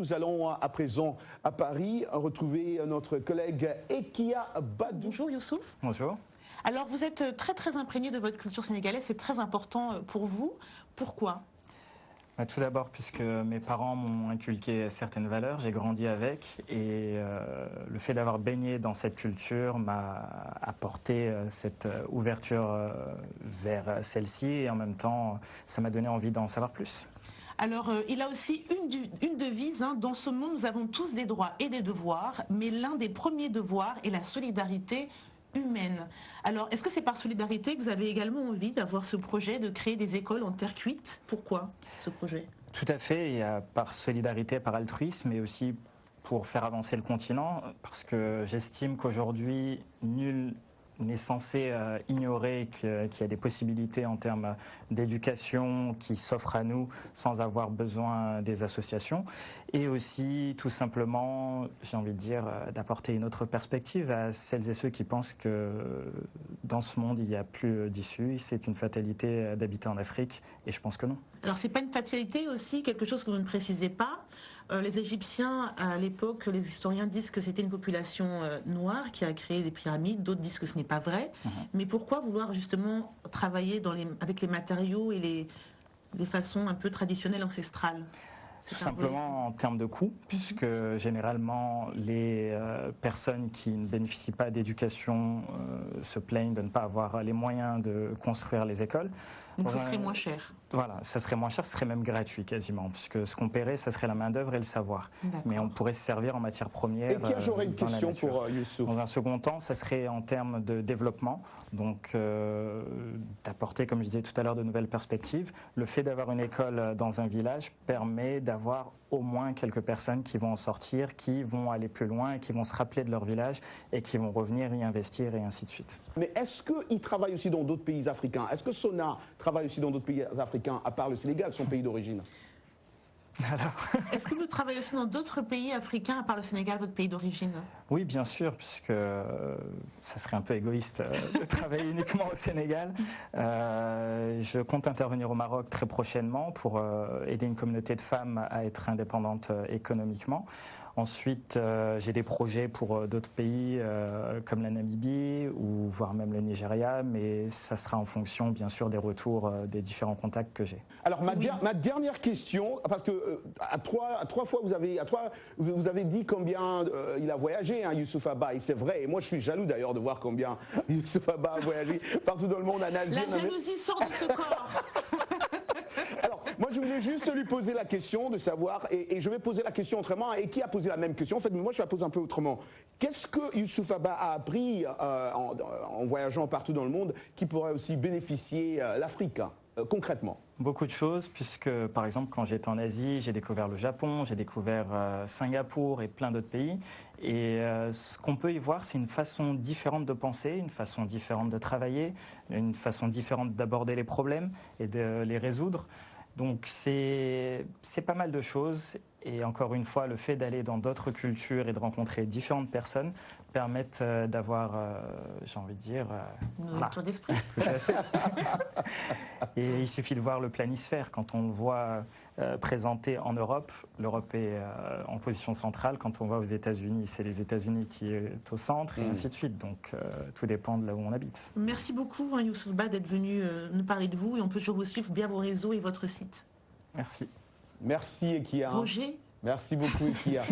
Nous allons à présent à Paris retrouver notre collègue Ekia Badou. Bonjour Youssouf. Bonjour. Alors vous êtes très imprégné de votre culture sénégalaise, c'est très important pour vous. Pourquoi ? Tout d'abord, puisque mes parents m'ont inculqué certaines valeurs, j'ai grandi avec, et le fait d'avoir baigné dans cette culture m'a apporté cette ouverture vers celle-ci, et en même temps, ça m'a donné envie d'en savoir plus. Alors, il a aussi une devise, hein, dans ce monde, nous avons tous des droits et des devoirs, mais l'un des premiers devoirs est la solidarité humaine. Alors, est-ce que c'est par solidarité que vous avez également envie d'avoir ce projet de créer des écoles en terre cuite? Pourquoi ce projet? Tout à fait, il y a par solidarité, par altruisme, mais aussi pour faire avancer le continent, parce que j'estime qu'aujourd'hui, nul n'est censé ignorer qu'il y a des possibilités en termes d'éducation qui s'offrent à nous sans avoir besoin des associations, et aussi tout simplement, j'ai envie de dire, d'apporter une autre perspective à celles et ceux qui pensent que dans ce monde il n'y a plus d'issue, c'est une fatalité d'habiter en Afrique, et je pense que non. Alors c'est pas une fatalité aussi, quelque chose que vous ne précisez pas. Les Égyptiens, à l'époque, les historiens disent que c'était une population noire qui a créé des pyramides, d'autres disent que ce n'est pas vrai. Mais pourquoi vouloir justement travailler avec les matériaux et les façons un peu traditionnelles, ancestrales? Tout simplement en termes de coûts, puisque généralement les personnes qui ne bénéficient pas d'éducation se plaignent de ne pas avoir les moyens de construire les écoles. Donc ce serait moins cher. Voilà, ça serait moins cher, ce serait même gratuit quasiment, puisque ce qu'on paierait, ça serait la main-d'œuvre et le savoir. Mais on pourrait se servir en matière première. Et qui j'aurais une question pour Youssouf. Dans un second temps, ça serait en termes de développement, donc d'apporter, comme je disais tout à l'heure, de nouvelles perspectives. Le fait d'avoir une école dans un village permet d'avoir au moins quelques personnes qui vont en sortir, qui vont aller plus loin, qui vont se rappeler de leur village et qui vont revenir y investir et ainsi de suite. Mais est-ce qu'il travaille aussi dans d'autres pays africains? Est-ce que Sona travaille aussi dans d'autres pays africains, à part le Sénégal, son pays d'origine? Est-ce que vous travaillez aussi dans d'autres pays africains, à part le Sénégal, votre pays d'origine? Oui, bien sûr, puisque ça serait un peu égoïste de travailler uniquement au Sénégal. Je compte intervenir au Maroc très prochainement pour aider une communauté de femmes à être indépendantes économiquement. Ensuite, j'ai des projets pour d'autres pays comme la Namibie ou voire même le Nigeria, mais ça sera en fonction, bien sûr, des retours des différents contacts que j'ai. Alors, ma dernière question, parce que à trois fois vous avez dit combien il a voyagé, hein, Youssouf Abba, et c'est vrai, et moi je suis jaloux d'ailleurs de voir combien Youssouf Abba a voyagé partout dans le monde, en Asie. La jalousie sort de ce corps. Alors, moi je voulais juste lui poser la question de savoir, et je vais poser la question autrement, et qui a posé la même question, en fait, mais moi je la pose un peu autrement. Qu'est-ce que Youssouf Abba a appris en voyageant partout dans le monde qui pourrait aussi bénéficier l'Afrique, hein, concrètement? Beaucoup de choses, puisque par exemple quand j'étais en Asie, j'ai découvert le Japon, j'ai découvert Singapour et plein d'autres pays. Et ce qu'on peut y voir, c'est une façon différente de penser, une façon différente de travailler, une façon différente d'aborder les problèmes et de les résoudre. Donc c'est pas mal de choses. Et encore une fois, le fait d'aller dans d'autres cultures et de rencontrer différentes personnes permettent d'avoir, j'ai envie de dire... Une ouverture d'esprit. Tout à fait. Et il suffit de voir le planisphère. Quand on le voit présenté en Europe, l'Europe est en position centrale. Quand on va aux États-Unis, c'est les États-Unis qui est au centre, et ainsi de suite. Donc tout dépend de là où on habite. Merci beaucoup, Youssouf Abba, d'être venu nous parler de vous. Et on peut toujours vous suivre via vos réseaux et votre site. Merci. Merci, Ekia. Roger. Merci beaucoup, Ekia.